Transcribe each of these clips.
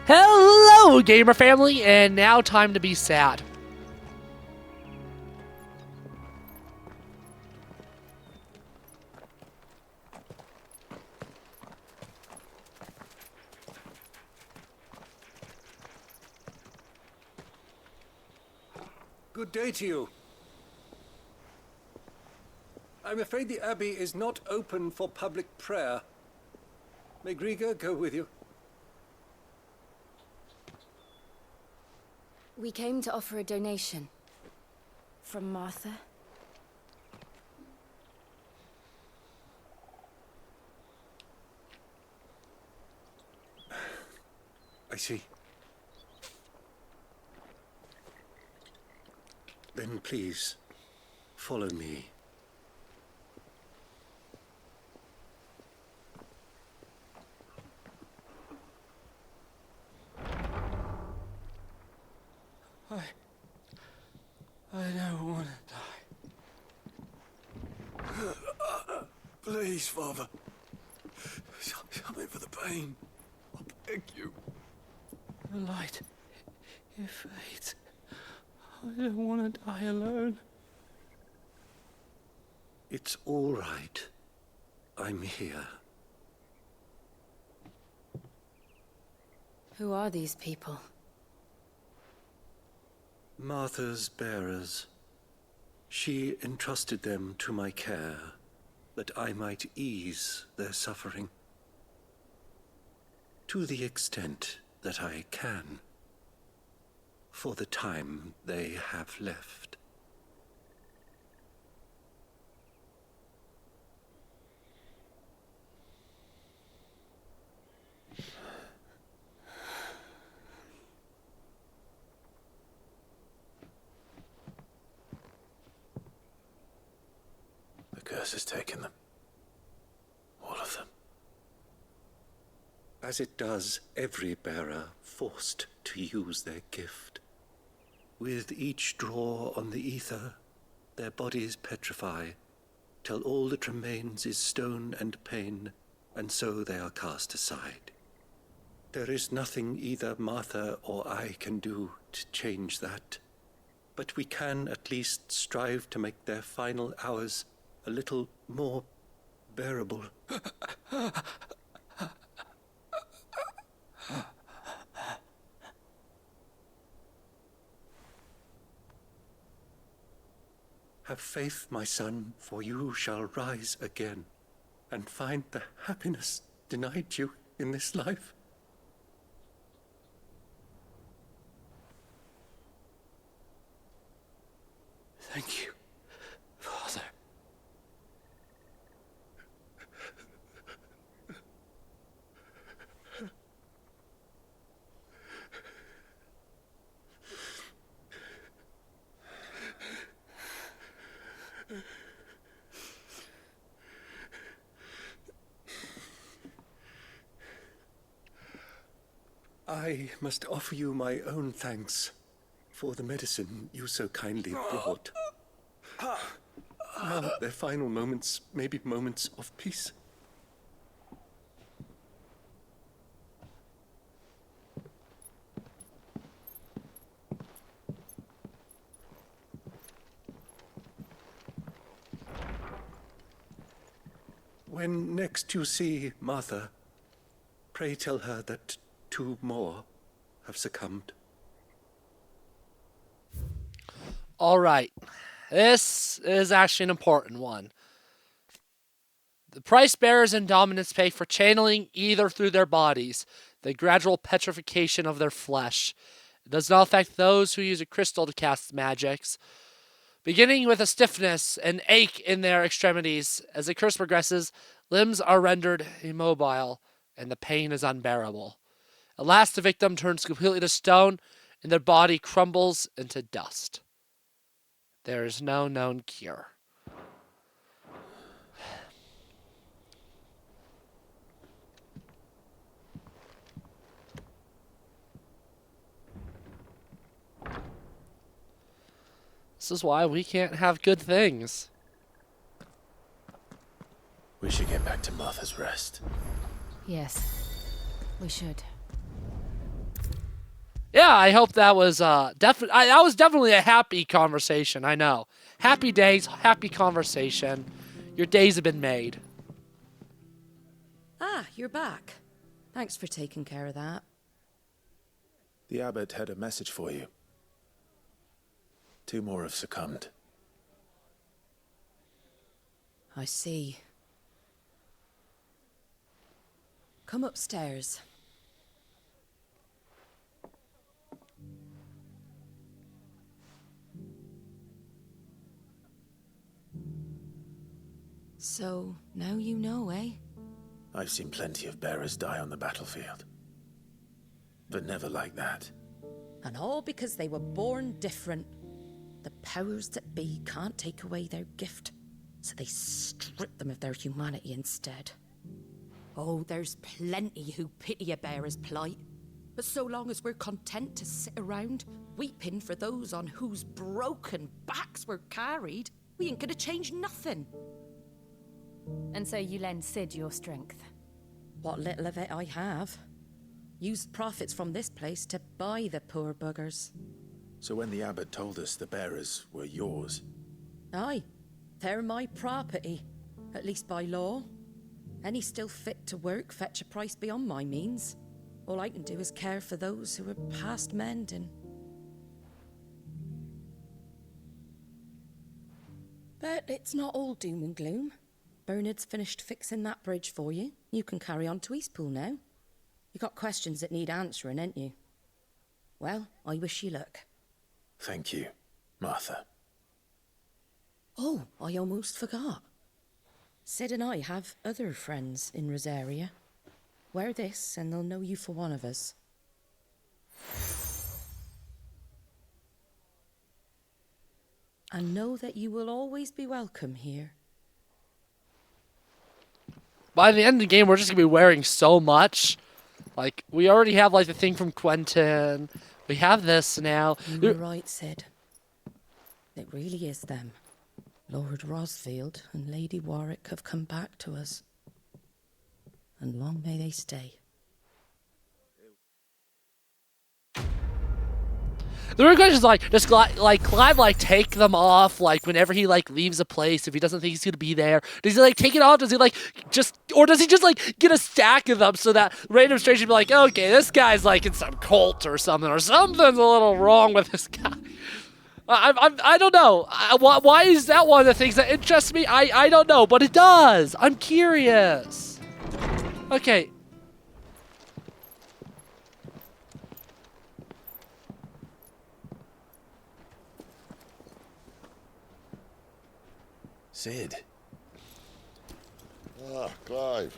Hello, gamer family, and now time to be sad. Good day to you. I'm afraid the Abbey is not open for public prayer. May Griga go with you? We came to offer a donation. From Martha. I see. Then please, follow me. I don't want to die. Please, Father. Help me for the pain. I beg you. The light, it fades. I don't want to die alone. It's all right. I'm here. Who are these people? Martha's bearers. She entrusted them to my care, that I might ease their suffering. To the extent that I can, for the time they have left. The curse has taken them. All of them. As it does every bearer forced to use their gift. With each draw on the ether, their bodies petrify, till all that remains is stone and pain, and so they are cast aside. There is nothing either Martha or I can do to change that, but we can at least strive to make their final hours a little more bearable. Have faith, my son, for you shall rise again, and find the happiness denied you in this life. Thank you, Father. I must offer you my own thanks for the medicine you so kindly brought. Now their final moments may be moments of peace. When next you see Martha, pray tell her that 2 more have succumbed. All right. This is actually an important one. The price bearers and dominants pay for channeling either through their bodies, the gradual petrification of their flesh. It does not affect those who use a crystal to cast magics. Beginning with a stiffness and ache in their extremities, as the curse progresses, limbs are rendered immobile, and the pain is unbearable. At last, the victim turns completely to stone, and their body crumbles into dust. There is no known cure. This is why we can't have good things. We should get back to Martha's Rest. Yes, we should. Yeah, I hope that was that was definitely a happy conversation. I know, happy days, happy conversation. Your days have been made. Ah, you're back. Thanks for taking care of that. The abbot had a message for you. 2 more have succumbed. I see. Come upstairs. So, now you know, eh? I've seen plenty of bearers die on the battlefield. But never like that. And all because they were born different. The powers that be can't take away their gift, so they strip them of their humanity instead. Oh, there's plenty who pity a bearer's plight. But so long as we're content to sit around, weeping for those on whose broken backs we're carried, we ain't gonna change nothing. And so you lend Sid your strength. What little of it I have. Used profits from this place to buy the poor buggers. So when the abbot told us the bearers were yours... Aye, they're my property, at least by law. Any still fit to work fetch a price beyond my means. All I can do is care for those who are past mending. But it's not all doom and gloom. Bernard's finished fixing that bridge for you. You can carry on to Eastpool now. You got questions that need answering, ain't you? Well, I wish you luck. Thank you, Martha. Oh, I almost forgot. Sid and I have other friends in Rosaria. Wear this and they'll know you for one of us. And know that you will always be welcome here. By the end of the game, we're just gonna be wearing so much. Like, we already have like the thing from Quentin. We have this now. You're right, Sid. It really is them. Lord Rosfield and Lady Warwick have come back to us. And long may they stay. The real question is like, does Clive like take them off like whenever he like leaves a place if he doesn't think he's gonna be there? Does he like take it off? Does he like just, or does he just like get a stack of them so that random stranger can be like, okay, this guy's like in some cult or something's a little wrong with this guy. I don't know. Why is that one of the things that interests me? I don't know, but it does. I'm curious. Okay. Sid. Ah, Clive.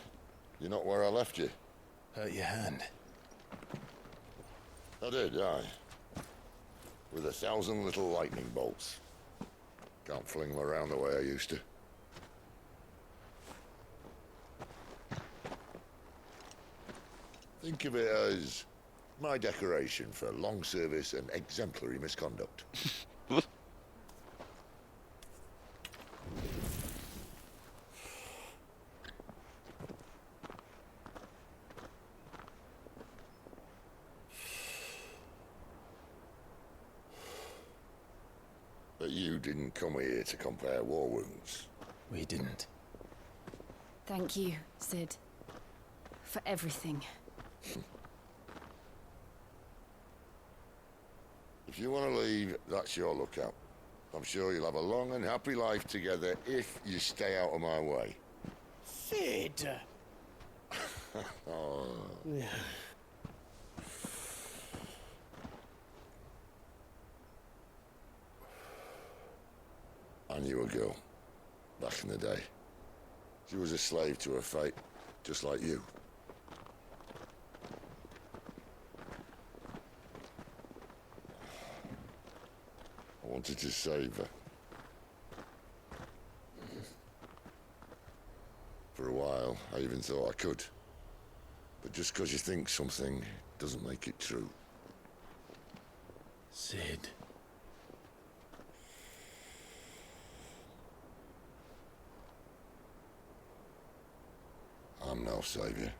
You're not where I left you. Hurt your hand. I did, aye. With 1,000 little lightning bolts. Can't fling them around the way I used to. Think of it as my decoration for long service and exemplary misconduct. But you didn't come here to compare war wounds. We didn't. Thank you, Sid. For everything. If you want to leave, that's your lookout. I'm sure you'll have a long and happy life together if you stay out of my way. Sid! Oh. I knew a girl, back in the day. She was a slave to her fate, just like you. I wanted to save her. For a while, I even thought I could. But just because you think something doesn't make it true. Sid. I'm no savior.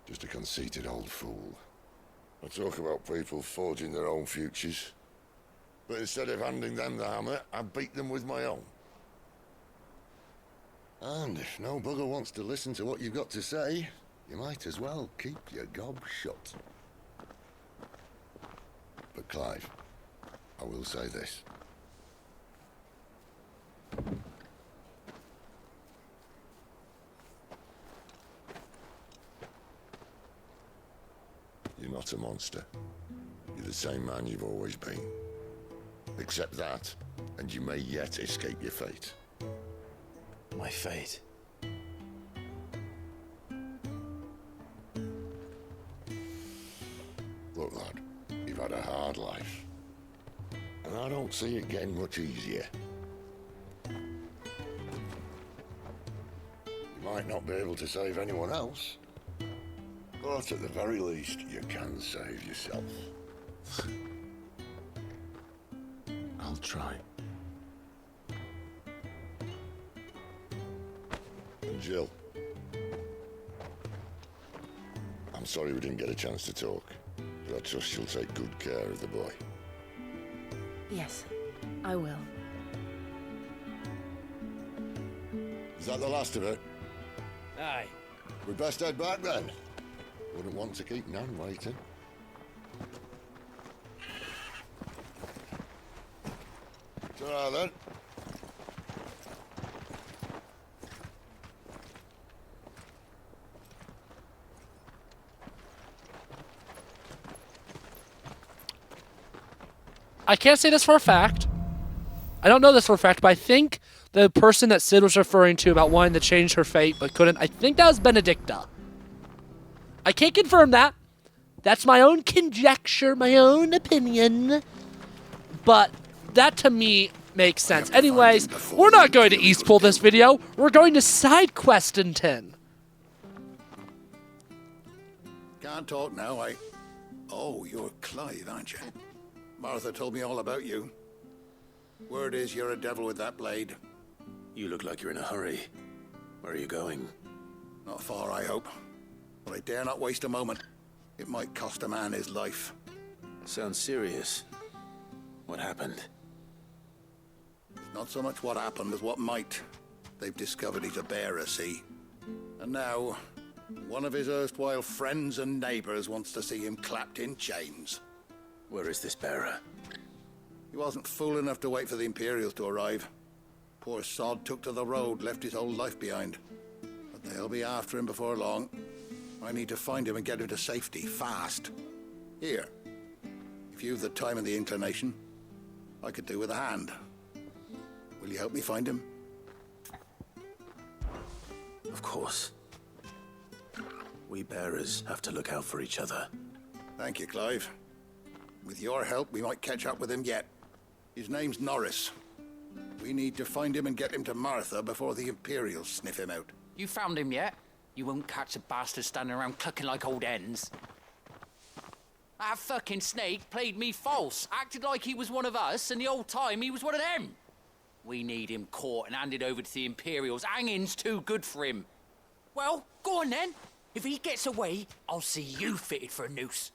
Just a conceited old fool. I talk about people forging their own futures. But instead of handing them the hammer, I beat them with my own. And if no bugger wants to listen to what you've got to say, you might as well keep your gob shut. But Clive, I will say this. You're not a monster. You're the same man you've always been. Accept that, and you may yet escape your fate. My fate. Look, lad, you've had a hard life. And I don't see it getting much easier. You might not be able to save anyone else, but at the very least, you can save yourself. I'll try. And Jill, I'm sorry we didn't get a chance to talk, but I trust she'll take good care of the boy. Yes, I will. Is that the last of it? Aye. We best head back then. Wouldn't want to keep Nan waiting. Ta-ra then. I can't say this for a fact. I don't know this for a fact, but I think the person that Sid was referring to about wanting to change her fate but couldn't, I think that was Benedicta. I can't confirm that. That's my own conjecture, my own opinion. But that to me makes sense. Anyways, we're not going to Eastpool this video. We're going to side Questington. Can't talk now, Oh, you're Clive, aren't you? Martha told me all about you. Word is you're a devil with that blade. You look like you're in a hurry. Where are you going? Not far, I hope. But I dare not waste a moment. It might cost a man his life. Sounds serious. What happened? Not so much what happened as what might. They've discovered he's a bearer, see? And now, one of his erstwhile friends and neighbors wants to see him clapped in chains. Where is this bearer? He wasn't fool enough to wait for the Imperials to arrive. Poor sod took to the road, left his whole life behind. But they'll be after him before long. I need to find him and get him to safety, fast. Here, if you've the time and the inclination, I could do with a hand. Will you help me find him? Of course. We bearers have to look out for each other. Thank you, Clive. With your help, we might catch up with him yet. His name's Norris. We need to find him and get him to Martha before the Imperials sniff him out. You found him yet? You won't catch a bastard standing around clucking like old hens. That fucking snake played me false, acted like he was one of us, and the whole time he was one of them. We need him caught and handed over to the Imperials. Hanging's too good for him. Well, go on then. If he gets away, I'll see you fitted for a noose.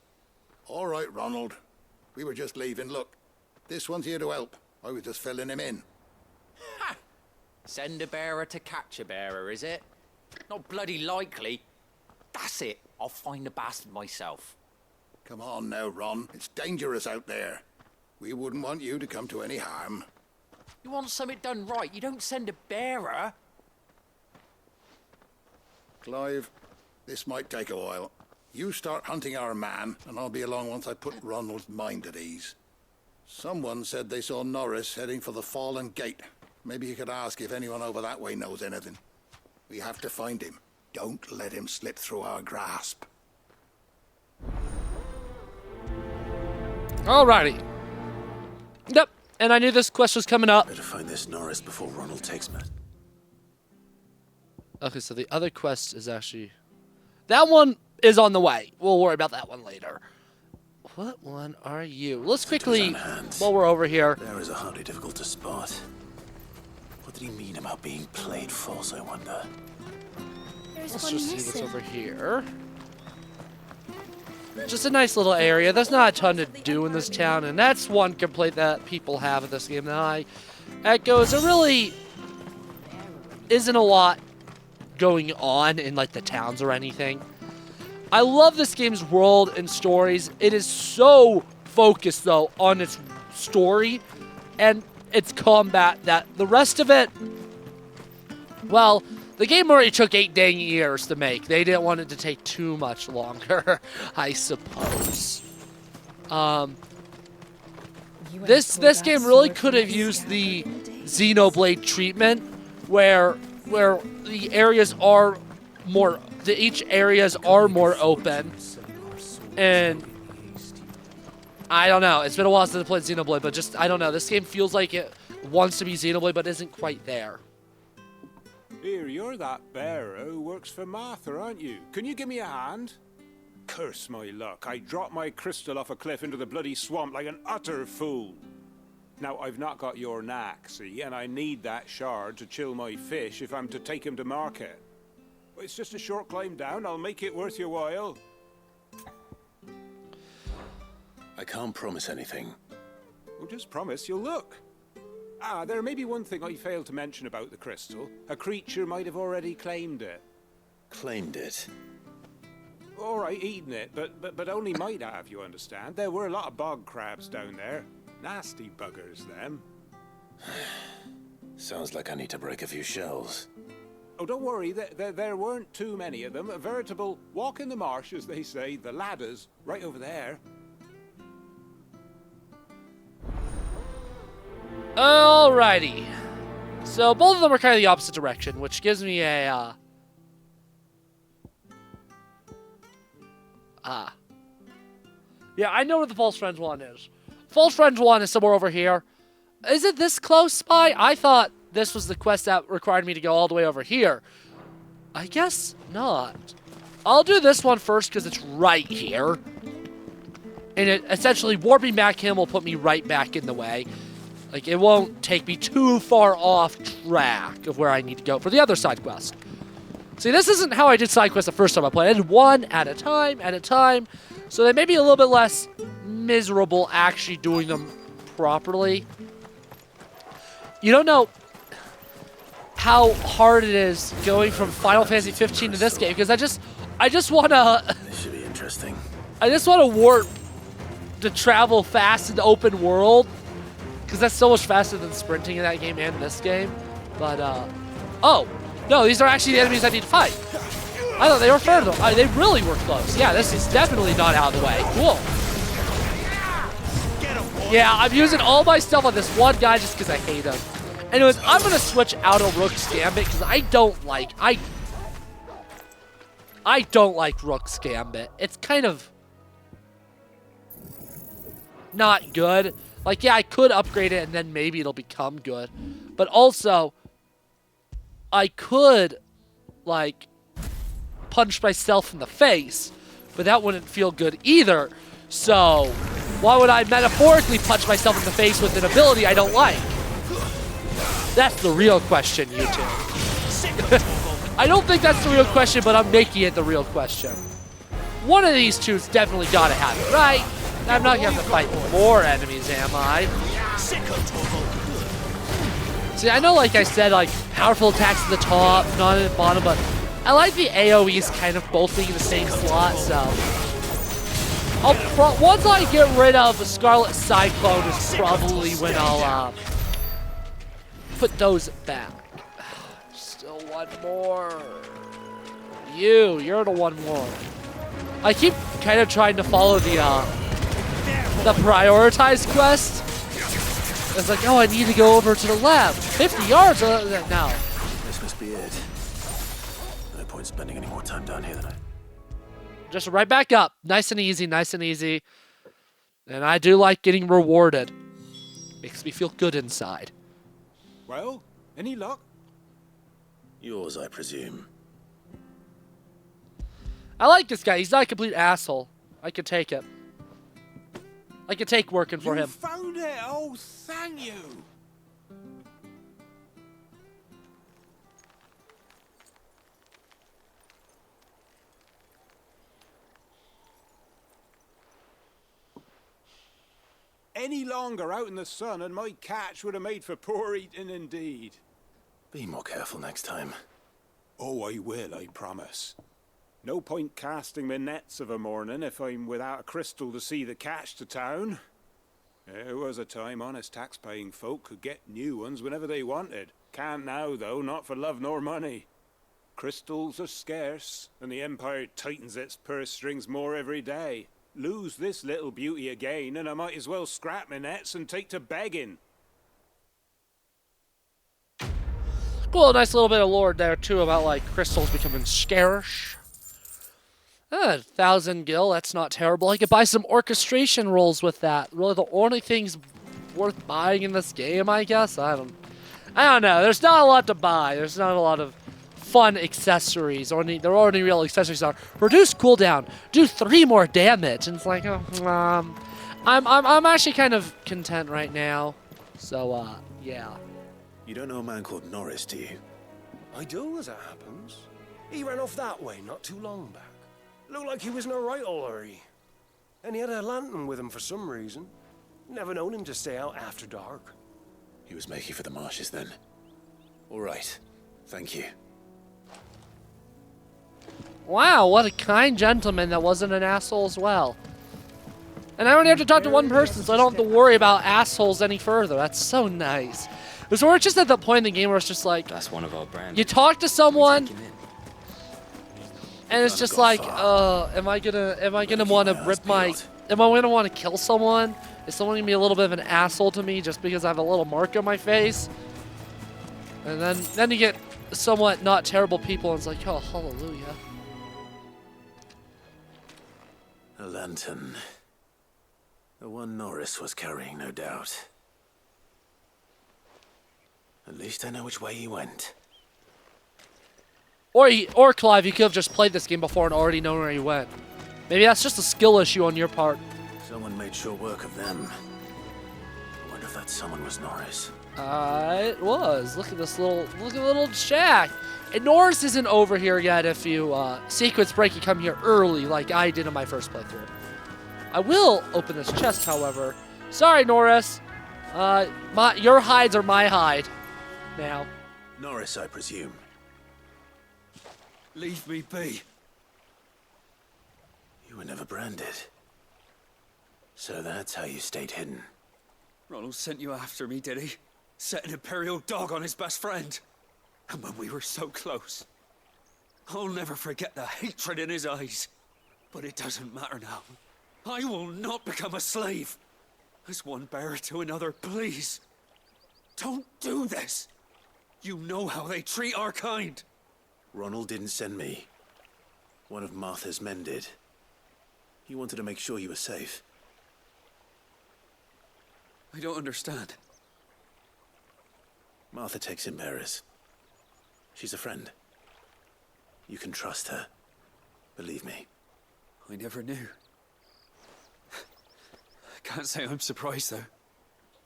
All right, Ronald. We were just leaving. Look, this one's here to help. I was just filling him in. Ha! Send a bearer to catch a bearer, is it? Not bloody likely. That's it. I'll find the bastard myself. Come on now, Ron. It's dangerous out there. We wouldn't want you to come to any harm. You want something done right, you don't send a bearer. Clive, this might take a while. You start hunting our man, and I'll be along once I put Ronald's mind at ease. Someone said they saw Norris heading for the Fallen Gate. Maybe you could ask if anyone over that way knows anything. We have to find him. Don't let him slip through our grasp. Alrighty. Yep, and I knew this quest was coming up. Better find this Norris before Ronald takes me. Okay, so the other quest is actually... That one is on the way. We'll worry about that one later. What one are you? Let's quickly, while we're over here... Bearers are hardly difficult to spot. What did he mean about being played false, I wonder? There's Let's one just see what's missing. over here. just a nice little area. There's not a ton to do in this town, and that's one complaint that people have of this game that I echo. There really isn't a lot going on in like the towns or anything. I love this game's world and stories. It is so focused though on its story and its combat that the rest of it, well, the game already took 8 dang years to make. They didn't want it to take too much longer, I suppose. This game really could have used the Xenoblade treatment, where the areas are more, each areas are more open, and I don't know. It's been a while since I played Xenoblade, but just I don't know. This game feels like it wants to be Xenoblade, but isn't quite there. Here, you're that bearer who works for Martha, aren't you? Can you give me a hand? Curse my luck. I dropped my crystal off a cliff into the bloody swamp like an utter fool. Now, I've not got your knack, see, and I need that shard to chill my fish if I'm to take him to market. It's just a short climb down. I'll make it worth your while. I can't promise anything. Well, just promise you'll look. Ah, there may be one thing I failed to mention about the crystal. A creature might have already claimed it. Claimed it? All right, eaten it, but only might have, you understand. There were a lot of bog crabs down there. Nasty buggers, them. Sounds like I need to break a few shells. Oh, don't worry, there weren't too many of them. A veritable walk in the marsh, as they say. The ladders, right over there. Alrighty. So both of them are kind of the opposite direction, which gives me a, yeah, I know where the False Friends one is. False Friends one is somewhere over here. Is it this close by? I thought this was the quest that required me to go all the way over here. I guess not. I'll do this one first because it's right here. And it essentially warping back him will put me right back in the way. Like, it won't take me too far off track of where I need to go for the other side quest. See, this isn't how I did side quests the first time I played. I did one at a time, so they may be a little bit less miserable actually doing them properly. You don't know how hard it is going from Final Fantasy XV to this game, because I just want to... This should be interesting. I just want to warp to travel fast in the open world, because that's so much faster than sprinting in that game and this game. But, oh, no, these are actually the enemies I need to fight. I thought they were further. They really were close. Yeah, this is definitely not out of the way. Cool. Yeah, I'm using all my stuff on this one guy just because I hate him. Anyways, I'm going to switch out of Rook's Gambit because I don't like Rook's Gambit. It's kind of not good. Like, yeah, I could upgrade it and then maybe it'll become good. But also, I could, like, punch myself in the face, but that wouldn't feel good either. So, why would I metaphorically punch myself in the face with an ability I don't like? That's the real question, YouTube. I don't think that's the real question, but I'm making it the real question. One of these two's definitely gotta have it, right? I'm not gonna have to fight more enemies, am I? See, I know, like I said, like, powerful attacks at the top, not at the bottom, but I like the AoEs kind of both being in the same slot, so... once I get rid of Scarlet Cyclone is probably when I'll, put those back. Still one more. You're the one more. I keep kind of trying to follow the prioritized quest. It's like, oh, I need to go over to the lab. 50 yards? No. This must be it. No point spending any more time down here than I... Just right back up. Nice and easy, nice and easy. And I do like getting rewarded. Makes me feel good inside. Well, any luck? Yours, I presume. I like this guy. He's not a complete asshole. I could take it. I could take working for him. You found it! Oh, thank you! any longer out in the sun, and my catch would have made for poor eating indeed. Be more careful next time. Oh, I will, I promise. No point casting my nets of a morning if I'm without a crystal to see the catch to town. There was a time honest tax-paying folk could get new ones whenever they wanted. Can't now, though, not for love nor money. Crystals are scarce, and the Empire tightens its purse strings more every day. Lose this little beauty again, and I might as well scrap my nets and take to begging. Cool, nice little bit of lore there, too, about, like, crystals becoming scarce. 1,000 gil, that's not terrible. I could buy some orchestration rolls with that. Really the only things worth buying in this game, I guess? I don't know. There's not a lot to buy. There's not a lot of fun accessories. The only real accessories are reduce cooldown, do 3 more damage. And it's like, I'm actually kind of content right now. So, yeah. You don't know a man called Norris, do you? I do, as it happens. He ran off that way not too long back. Looked like he was in a right old hurry. And he had a lantern with him for some reason. Never known him to stay out after dark. He was making for the marshes then. All right. Thank you. Wow, what a kind gentleman that wasn't an asshole as well. And I only have to talk to one person, so I don't have to worry about assholes any further. That's so nice. Because we're just at the point in the game where it's just like, that's one of our brands. You talk to someone, and it's just like, am I gonna want to rip my, am I gonna want to kill someone? Is someone gonna be a little bit of an asshole to me just because I have a little mark on my face? And then you get somewhat not terrible people, and it's like, oh, hallelujah. A lantern. The one Norris was carrying, no doubt. At least I know which way he went. Or Clive, you could have just played this game before and already known where he went. Maybe that's just a skill issue on your part. Someone made sure work of them. I wonder if that someone was Norris. It was. Look at this little shack. And Norris isn't over here yet if you sequence break, you come here early like I did in my first playthrough. I will open this chest, however. Sorry, Norris. Your hides are my hide now. Norris, I presume. Leave me be. You were never branded. So that's how you stayed hidden. Ronald sent you after me, did he? Set an Imperial dog on his best friend. And when we were so close. I'll never forget the hatred in his eyes. But it doesn't matter now. I will not become a slave. As one bearer to another, please. Don't do this. You know how they treat our kind. Ronald didn't send me. One of Martha's men did. He wanted to make sure you were safe. I don't understand. Martha takes in bearers. She's a friend. You can trust her. Believe me. I never knew. I can't say I'm surprised, though.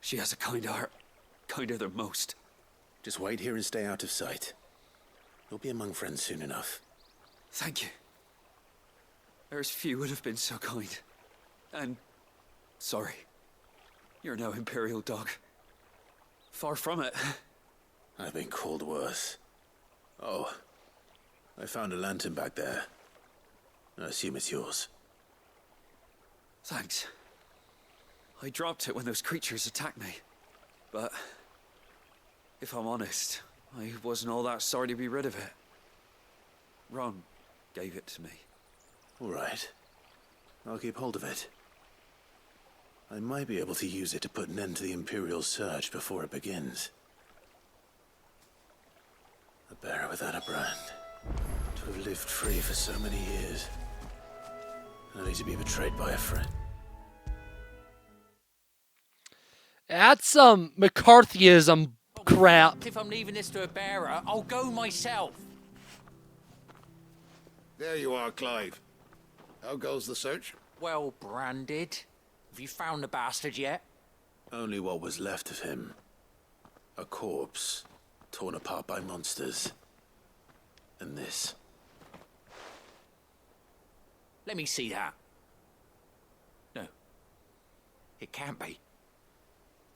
She has a kind heart. Kinder than most. Just wait here and stay out of sight. You'll be among friends soon enough. Thank you. There's few would have been so kind. And sorry. You're no Imperial dog. Far from it. I've been called worse. Oh, I found a lantern back there. I assume it's yours. Thanks. I dropped it when those creatures attacked me. But if I'm honest, I wasn't all that sorry to be rid of it. Ron gave it to me. All right. I'll keep hold of it. I might be able to use it to put an end to the Imperial surge before it begins. A bearer without a brand. To have lived free for so many years. Only to be betrayed by a friend. That's some McCarthyism crap. If I'm leaving this to a bearer, I'll go myself. There you are, Clive. How goes the search? Well branded. Have you found the bastard yet? Only what was left of him. A corpse, torn apart by monsters. And this. Let me see that. No. It can't be.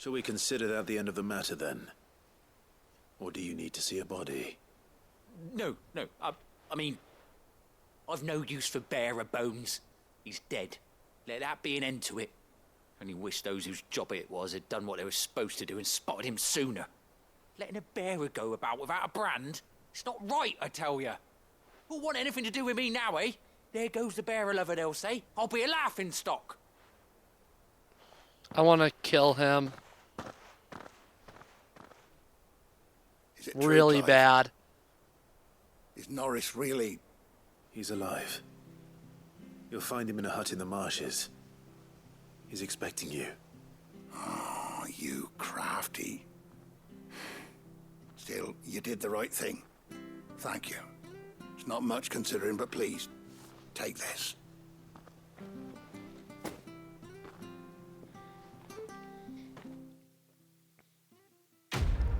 Shall we consider that the end of the matter, then? Or do you need to see a body? No. I mean, I've no use for bearer bones. He's dead. Let that be an end to it. Only wish those whose job it was had done what they were supposed to do and spotted him sooner. Letting a bearer go about without a brand? It's not right, I tell you. Who'll want anything to do with me now, eh? There goes the bearer lover, they'll say. I'll be a laughing stock. I want to kill him. Is it Really true, Clive? bad. Is Norris really... He's alive. You'll find him in a hut in the marshes. He's expecting you. Oh, you crafty. Still, you did the right thing. Thank you. It's not much considering, but please, take this.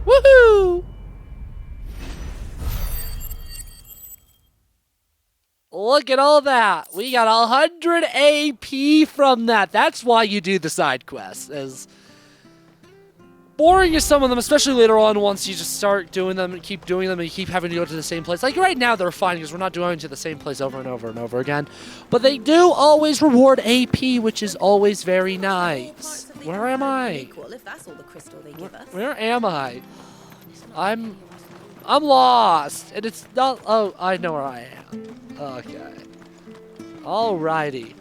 Woohoo! Look at all that. We got 100 AP from that. That's why you do the side quests. As boring as some of them, especially later on once you just start doing them and keep doing them and you keep having to go to the same place. Like right now they're fine because we're not going to the same place over and over and over again. But they do always reward AP, which is always very nice. Where am I? If that's all the crystal they give us. Where am I? I'm lost. And it's not... Oh, I know where I am. Okay. Alrighty.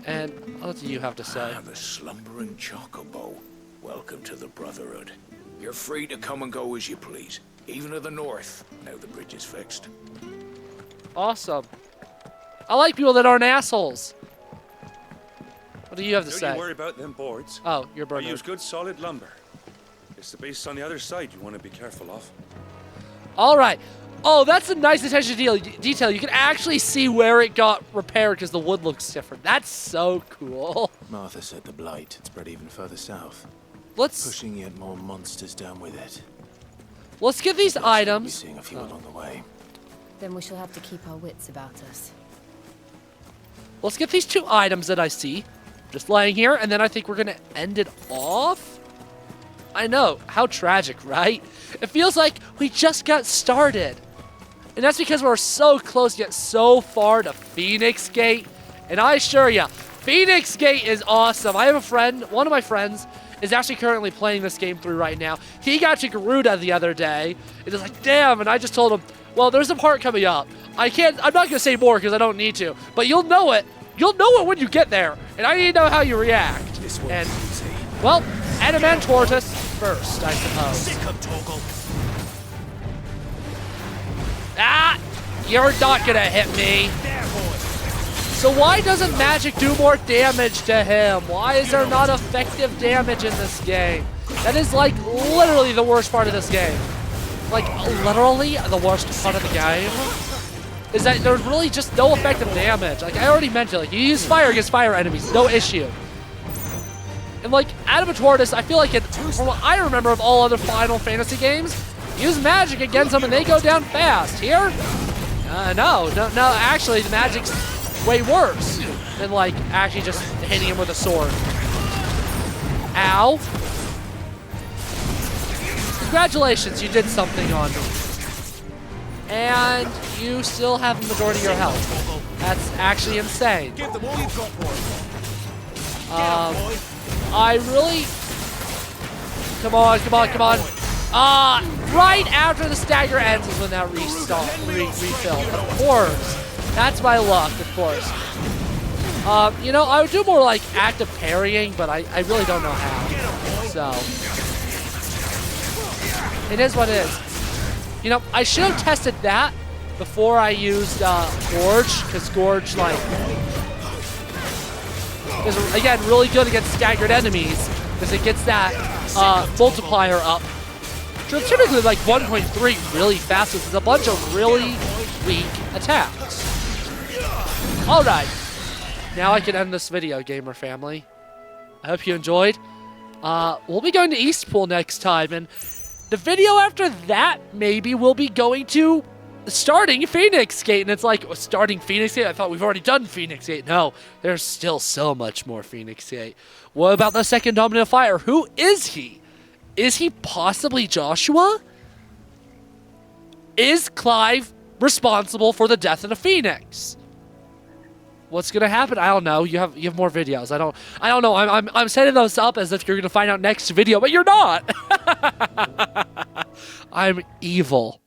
And what do you have to say? Ah, the slumbering chocobo. Welcome to the Brotherhood. You're free to come and go as you please, even to the north, now the bridge is fixed. Awesome. I like people that aren't assholes. What do you have to Don't say? you worry about them boards. Oh, you're I Bernard. use good solid lumber. It's the base on the other side you want to be careful of. Alright. Oh, that's a nice attention to detail. You can actually see where it got repaired because the wood looks different. That's so cool. Martha said the blight had spread even further south. Let's pushing yet more monsters down with it. Let's get these We'll be items. seeing a few along the way. Then we shall have to keep our wits about us. Let's get these 2 items that I see just laying here, and then I think we're gonna end it off. I know, how tragic, right? It feels like we just got started. And that's because we're so close yet so far to Phoenix Gate. And I assure you, Phoenix Gate is awesome. I have a friend, one of my friends, is actually currently playing this game through right now. He got to Garuda the other day. It was like, damn, and I just told him, well, there's a part coming up. I'm not gonna say more because I don't need to, but you'll know it. You'll know it when you get there, and I need to know how you react. And, well, Adamantortus first, I suppose. Ah! You're not gonna hit me. So why doesn't magic do more damage to him? Why is there not effective damage in this game? That is like literally the worst part of this game. Like literally the worst part of the game is that there's really just no effective damage. Like I already mentioned, like you use fire against fire enemies, no issue. And like Adamantortus, I feel like from what I remember of all other Final Fantasy games, use magic against them and they go down fast. Here? No, actually the magic's way worse than like actually just hitting him with a sword. Ow. Congratulations, you did something on me. And you still have the majority of your health. That's actually insane. Give them all you've got, boy. I really... Come on. Right after the stagger ends is when that refill. Of course. That's my luck, of course. You know, I would do more like active parrying, but I really don't know how. So, it is what it is. You know, I should have tested that before I used Gorge, because Gorge, like, is, again, really good against staggered enemies, because it gets that multiplier up. So typically, like, 1.3 really fast, because it's a bunch of really weak attacks. Alright, now I can end this video, gamer family. I hope you enjoyed. We'll be going to Eastpool next time, and the video after that maybe we'll be going to starting Phoenix Gate. And it's like, starting Phoenix Gate? I thought we've already done Phoenix Gate. No, there's still so much more Phoenix Gate. What about the second Dominant of Fire? Who is he? Is he possibly Joshua? Is Clive responsible for the death of the Phoenix? What's gonna happen? I don't know. You have more videos. I don't know. I'm setting those up as if you're gonna find out next video, but you're not. I'm evil.